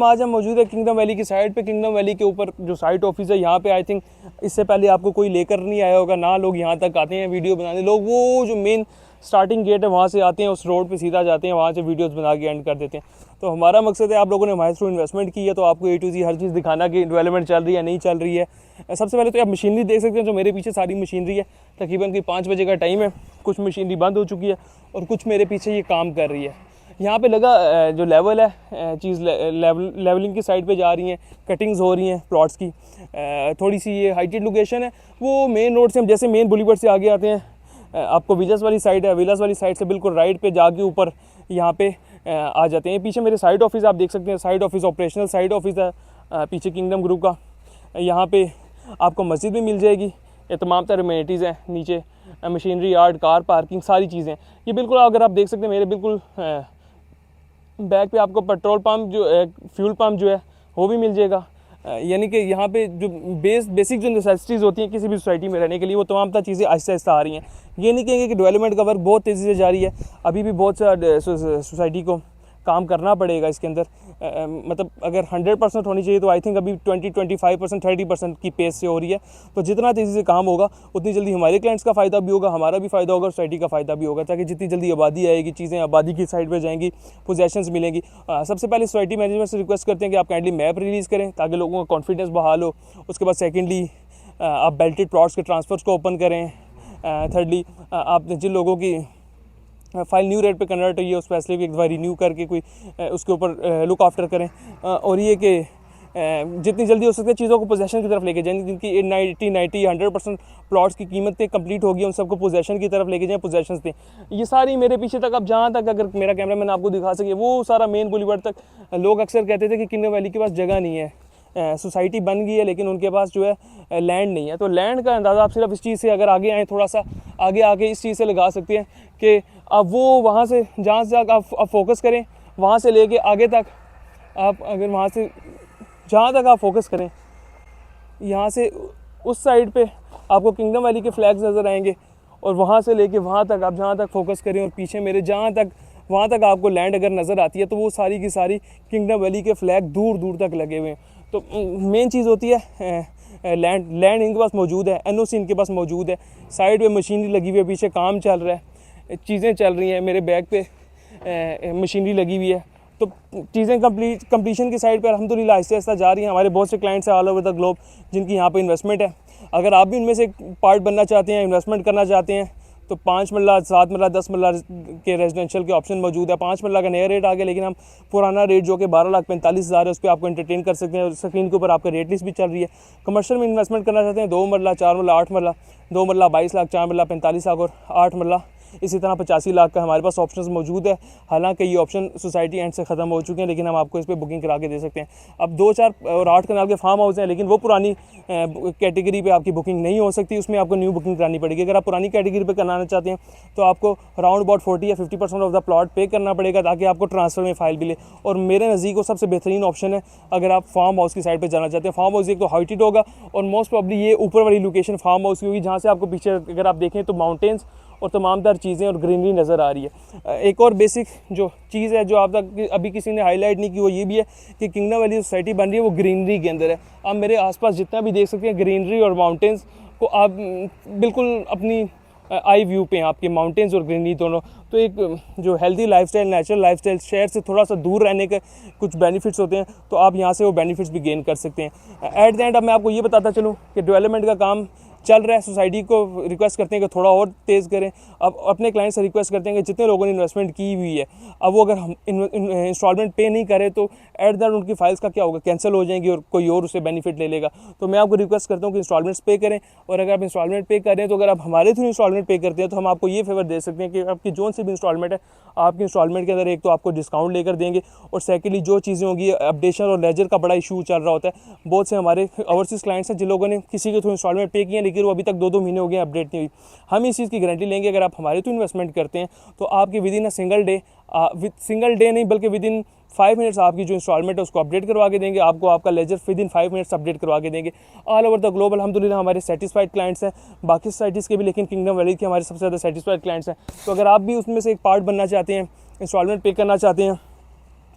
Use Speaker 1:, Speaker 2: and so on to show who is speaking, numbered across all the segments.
Speaker 1: आज हम मौजूद है किंगडम वैली की साइड पे। किंगडम वैली के ऊपर जो साइट ऑफिस है यहाँ पे आई थिंक इससे पहले आपको कोई लेकर नहीं आया होगा, ना लोग यहाँ तक आते हैं वीडियो बनाने। लोग वो जो मेन स्टार्टिंग गेट है वहाँ से आते हैं, उस रोड पे सीधा जाते हैं, वहाँ से वीडियोस बना के एंड कर देते हैं। तो हमारा मकसद है, आप लोगों ने हमारे थ्रू इन्वेस्टमेंट की है तो आपको A to Z हर चीज़ दिखाना कि डेवलपमेंट चल रही है नहीं चल रही है। सबसे पहले तो आप मशीनरी देख सकते हैं, जो मेरे पीछे सारी मशीनरी है। तकरीबन कि 5 बजे का टाइम है, कुछ मशीनरी बंद हो चुकी है और कुछ मेरे पीछे ये काम कर रही है। यहाँ पे लगा जो लेवल है चीज़ लेवलिंग की साइड पे जा रही हैं, कटिंग्स हो रही हैं प्लॉट्स की। थोड़ी सी ये हाइटेड लोकेशन है, वो मेन रोड से हम जैसे मेन बुलीवर्ड से आगे आते हैं, आपको विलास वाली साइड है, विलास वाली साइड से बिल्कुल राइट पे जाके ऊपर यहाँ पे आ जाते हैं। पीछे मेरे साइड ऑफिस आप देख सकते हैं, side office operational side office है पीछे किंगडम ग्रुप का। यहाँ पे आपको मस्जिद भी मिल जाएगी, ये तमाम तरह अमेनिटीज़ हैं नीचे, मशीनरी यार्ड, कार पार्किंग, सारी चीज़ें। ये बिल्कुल अगर आप देख सकते हैं मेरे बिल्कुल बैक पे आपको पेट्रोल पंप जो फ्यूल पंप जो है वो भी मिल जाएगा। यानी कि यहाँ पे जो बेसिक जो नेसेसिटीज़ होती हैं किसी भी सोसाइटी में रहने के लिए, वो तमाम तरह चीज़ें आहिस्ता आहिस्ता आ रही हैं। ये नहीं कहेंगे कि डेवलपमेंट का वर्क बहुत तेज़ी से जारी है, अभी भी बहुत सा सोसाइटी को काम करना पड़ेगा इसके अंदर। मतलब अगर 100% होनी चाहिए तो आई थिंक अभी 20-25%, 30% की पेस से हो रही है। तो जितना तेज़ी से काम होगा उतनी जल्दी हमारे क्लाइंट्स का फ़ायदा भी होगा, हमारा भी फ़ायदा होगा, सोसाइटी का फ़ायदा भी होगा। ताकि जितनी जल्दी आबादी आएगी, चीज़ें आबादी की साइड पर जाएंगी, पोजेशंस मिलेंगी। सबसे पहले सोसाइटी मैनेजमेंट से रिक्वेस्ट करते हैं कि आप काइंडली मैप रिलीज़ करें ताकि लोगों का कॉन्फिडेंस बहाल हो। उसके बाद सेकेंडली आप बेल्टेड प्लॉट्स के ट्रांसफर्स को ओपन करें। थर्डली आप जिन लोगों की फाइल न्यू रेट पे कन्वर्ट हुई है उस फैसले को एक बार रिन्यू करके कोई उसके ऊपर लुक आफ्टर करें। और ये कि जितनी जल्दी हो सकता है चीज़ों को पोजेशन की तरफ लेके जाएं, जिनकी 90-100% प्लॉट्स की कीमतें कंप्लीट होगी उन सबको पोजेशन की तरफ लेके जाएं, पोजेशन दें। ये सारी मेरे पीछे तक, अब जहाँ तक अगर मेरा कैमरा मैन आपको दिखा सके, वो सारा मेन बुलीवर्ड तक। लोग अक्सर कहते थे कि किंगडम वैली के पास जगह नहीं है, सोसाइटी बन गई है लेकिन उनके पास जो है लैंड नहीं है। तो लैंड का अंदाज़ा आप सिर्फ इस चीज़ से अगर आगे आएँ, थोड़ा सा आगे आके इस चीज़ से लगा सकते हैं कि अब वो वहाँ से जहाँ से आप फोकस करें, वहाँ से लेके आगे तक आप अगर वहाँ से जहाँ तक आप फोकस करें, यहाँ से उस साइड पे आपको किंगडम वैली के फ्लैग्स नज़र आएंगे और वहाँ से लेके वहाँ तक आप जहाँ तक फोकस करें और पीछे मेरे जहाँ तक वहाँ तक आपको लैंड अगर नज़र आती है तो वो सारी की सारी किंगडम वैली के फ्लैग दूर दूर तक लगे हुए हैं। तो मेन चीज़ होती है लैंड इनके पास मौजूद है, NOC इनके पास मौजूद है, साइड पे मशीनरी लगी हुई है, पीछे काम चल रहा है, चीज़ें चल रही हैं, मेरे बैक पे मशीनरी लगी हुई है। तो चीज़ें कंप्लीशन की साइड पर अल्हम्दुलिल्लाह आहिस्ता आहिस्ता जा रही हैं। हमारे बहुत से क्लाइंट्स हैं ऑल ओवर द ग्लोब जिनकी यहाँ पे इन्वेस्टमेंट है। अगर आप भी उनमें से पार्ट बनना चाहते हैं, इन्वेस्टमेंट करना चाहते हैं, तो 5 मरला, 7 मरला, 10 मरला के रेजिडेंशियल के ऑप्शन मौजूद है। 5 मरला का नया रेट आ गया, लेकिन हम पुराना रेट जो कि 12,45,000 है उस पर आपको एंटरटेन कर सकते हैं। स्क्रीन के ऊपर आपका रेट लिस्ट भी चल रही है। कमर्शियल में इन्वेस्टमेंट करना चाहते हैं 2 मरला, 4 मरला, 8 मरला, 2 मरला 22 लाख, 4 मरला 45 लाख और 8 मरला इसी तरह 85 लाख का हमारे पास ऑप्शंस मौजूद है। हालांकि ये ऑप्शन सोसाइटी एंड से ख़त्म हो चुके हैं, लेकिन हम आपको इस पर बुकिंग करा के दे सकते हैं। अब 2, 4 और 8 कनाल के फार्म हाउस हैं, लेकिन वो पुरानी कैटेगरी पे आपकी बुकिंग नहीं हो सकती, उसमें आपको न्यू बुकिंग करानी पड़ेगी। अगर आप पुरानी कैटेगरी पे कराना चाहते हैं तो आपको अराउंड अबाउट 40 या 50% ऑफ द प्लॉट पे करना पड़ेगा ताकि आपको ट्रांसफ़र में फ़ाइल मिले। और मेरे नज़दीक वो सबसे बेहतरीन ऑप्शन है अगर आप फार्म हाउस की साइड पर जाना चाहते हैं। फार्म हाउस एक तो हाइटेड होगा और मोस्ट प्रॉब्ली ये ऊपर वाली लोकेशन फार्म हाउस की होगी, जहाँ से आपको पीछे अगर आप देखें तो माउंटेन्स और तमाम तरह चीज़ें और ग्रीनरी नज़र आ रही है। एक और बेसिक जो चीज़ है जो आप तक अभी किसी ने हाईलाइट नहीं की, वो ये भी है कि किंगडम वैली सोसाइटी बन रही है वो ग्रीनरी के अंदर है। आप मेरे आसपास जितना भी देख सकते हैं ग्रीनरी और माउंटेन्स को आप बिल्कुल अपनी आई व्यू पे हैं, आपके माउंटेन्स और ग्रीनरी दोनों। तो एक जो हेल्दी लाइफस्टाइल, नेचुरल लाइफस्टाइल, शहर से थोड़ा सा दूर रहने के कुछ बेनिफिट्स होते हैं, तो आप यहाँ से वो बेनिफिट्स भी गेन कर सकते हैं। एट द एंड अब मैं आपको ये बताता चलूँ कि डेवलपमेंट का काम चल रहा है। सोसाइटी को रिक्वेस्ट करते हैं कि थोड़ा और तेज़ करें। अब अपने क्लाइंट से रिक्वेस्ट करते हैं कि जितने लोगों ने इन्वेस्टमेंट की हुई है, अब वो अगर हम इंस्टॉलमेंट पे नहीं करें तो एट द एंड उनकी फाइल्स का क्या होगा, कैंसिल हो जाएंगी और कोई और उससे बेनिफिट ले लेगा। तो मैं आपको रिक्वेस्ट करता हूँ कि इंस्टॉलमेंट्स पे करें। और अगर आप इंस्टॉलमेंट पे करें तो अगर आप हमारे थ्रू इंस्टॉलमेंट पे करते हैं तो हम आपको ये फेवर दे सकते हैं कि आपकी जो सी भी इंस्टॉलमेंट है, आपकी इंस्टॉलमेंट के अंदर एक तो आपको डिस्काउंट लेकर देंगे, और सेकेंडली जो चीज़ें होंगी, अपडेशन और लेजर का बड़ा इशू चल रहा होता है। बहुत से हमारे ओवरसीज़ क्लाइंट्स हैं जिन लोगों ने किसी के थ्रू इंस्टॉलमेंट पे किया लेकिन वो अभी तक 2-2 महीने हो गए अपडेट नहीं हुई। हम इस चीज़ की गारंटी लेंगे अगर आप हमारे थ्रू इन्वेस्टमेंट करते हैं तो आपकी with in a single day नहीं बल्कि विद इन 5 मिनट्स आपकी जो इंस्टॉलमेंट है उसको अपडेट करवा के देंगे। आपको आपका ledger within 5 minutes update करवा के देंगे। ऑल ओवर द ग्लोब अल्हम्दुलिल्लाह हमारे सेटिस्फाइड क्लाइंट्स हैं, बाकी सोसाइटीज़ के भी, लेकिन किंगडम वैली के हमारे सबसे ज़्यादा सेटिस्फाइड क्लाइंट्स हैं। तो अगर आप भी उसमें से एक पार्ट बनना चाहते हैं, इंस्टॉलमेंट पे करना चाहते हैं,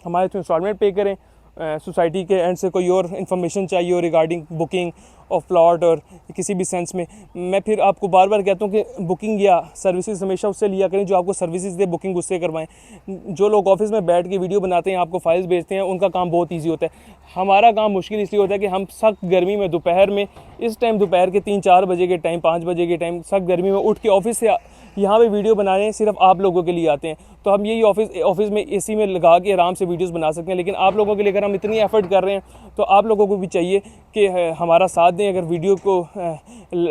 Speaker 1: हमारे थ्रू इंस्टॉलमेंट पे करें, सोसाइटी के एंड से कोई और इन्फॉर्मेशन चाहिए हो रिगार्डिंग बुकिंग ऑफ प्लॉट और किसी भी सेंस में, मैं फिर आपको बार बार कहता हूँ कि बुकिंग या सर्विसेज हमेशा उससे लिया करें जो आपको सर्विसेज दे, बुकिंग उससे करवाएं। जो लोग ऑफिस में बैठ के वीडियो बनाते हैं, आपको फाइल्स भेजते हैं, उनका काम बहुत ईजी होता है। हमारा काम मुश्किल इसलिए होता है कि हम सख्त गर्मी में दोपहर में, इस टाइम दोपहर के 3-4 बजे के टाइम, 5 बजे के टाइम सख्त गर्मी में उठ के ऑफिस से यहाँ पे वीडियो बना रहे हैं, सिर्फ आप लोगों के लिए आते हैं। तो हम यही ऑफिस में एसी में लगा के आराम से वीडियोस बना सकते हैं, लेकिन आप लोगों के लिए अगर हम इतनी एफर्ट कर रहे हैं तो आप लोगों को भी चाहिए कि हमारा साथ दें। अगर वीडियो को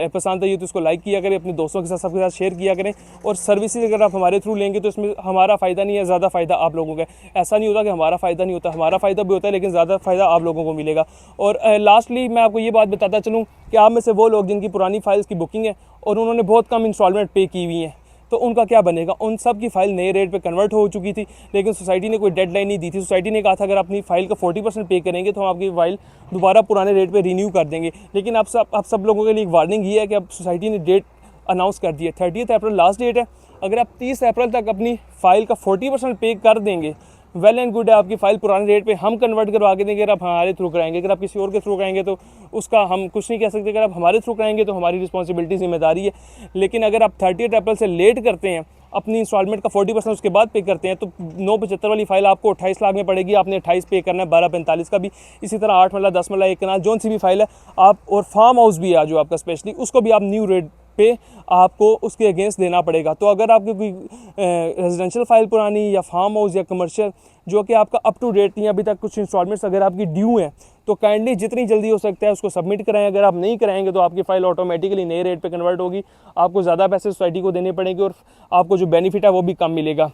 Speaker 1: पसंद आई तो उसको लाइक किया करें, अपने दोस्तों के साथ सबके साथ शेयर किया करें। और सर्विसेज अगर आप हमारे थ्रू लेंगे तो इसमें हमारा फ़ायदा नहीं है, ज़्यादा फ़ायदा आप लोगों का है। ऐसा नहीं होता कि हमारा फ़ायदा नहीं होता, हमारा फ़ायदा भी होता है, लेकिन ज़्यादा फ़ायदा आप लोगों को मिलेगा। और लास्टली मैं आपको ये बात बताता चलूँ कि आप में से वो लोग जिनकी पुरानी फाइल्स की बुकिंग है और उन्होंने बहुत कम इंस्टॉलमेंट पे की हुई हैं, तो उनका क्या बनेगा? उन सब की फ़ाइल नए रेट पे कन्वर्ट हो चुकी थी, लेकिन सोसाइटी ने कोई डेडलाइन नहीं दी थी। सोसाइटी ने कहा था अगर अपनी फ़ाइल का 40% पे करेंगे तो हम आपकी फ़ाइल दोबारा पुराने रेट पे रिन्यू कर देंगे। लेकिन आप सब लोगों के लिए एक वार्निंग ये है कि अब सोसाइटी ने डेट अनाउंस कर दी है, 30 अप्रैल लास्ट डेट है। अगर आप 30 अप्रैल तक अपनी फ़ाइल का 40% पे कर देंगे, वेल एंड गुड है, आपकी फ़ाइल पुराने रेट पे हम कन्वर्ट करवा के देंगे। अगर आप हमारे थ्रू कराएंगे, अगर आप किसी और के थ्रू कराएंगे तो उसका हम कुछ नहीं कह सकते। अगर आप हमारे थ्रू कराएंगे तो हमारी रिस्पॉन्सिबिलिटी, जिम्मेदारी है। लेकिन अगर आप 30 अप्रैल से लेट करते हैं, अपनी इंस्टॉलमेंट का 40% उसके बाद पे करते हैं, तो 975 वाली फ़ाइल आपको 28 लाख में पड़ेगी। आपने 28 पे करना है, 1245 का भी। इसी तरह 8 मरला, 10 मरला, 1 कनाल, जोन सी भी फ़ाइल है आप, और फार्म हाउस भी है जो आपका स्पेशली, उसको भी आप न्यू रेट पे आपको उसके अगेंस्ट देना पड़ेगा। तो अगर आपकी कोई रेजिडेंशियल फ़ाइल पुरानी या फार्म हाउस या कमर्शियल जो कि आपका अप टू डेट नहीं, अभी तक कुछ इंस्टॉलमेंट्स अगर आपकी ड्यू हैं, तो काइंडली जितनी जल्दी हो सकता है उसको सबमिट कराएं। अगर आप नहीं कराएंगे तो आपकी फ़ाइल ऑटोमेटिकली नए रेट पे कन्वर्ट होगी, आपको ज़्यादा पैसे सोसाइटी को देने पड़ेंगे और आपको जो बेनिफिट है वो भी कम मिलेगा।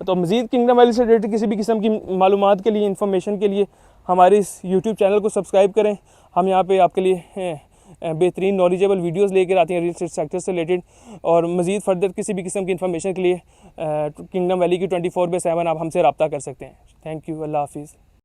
Speaker 1: तो मज़ीद किंगडम वैली से रिलेटेड किसी भी किस्म की मालूमात के लिए, इन्फॉर्मेशन के लिए हमारे इस यूट्यूब चैनल को सब्सक्राइब करें। हम यहाँ पे आपके लिए बेहतरीन नॉलेजेबल वीडियोस लेकर आते हैं रियल एस्टेट सेक्टर से रिलेटेड। और मज़ीद फर्दर किसी भी किस्म की इन्फॉर्मेशन के लिए किंगडम वैली की 24/7 आप हमसे रब्ता कर सकते हैं। थैंक यू, अल्लाह हाफिज़।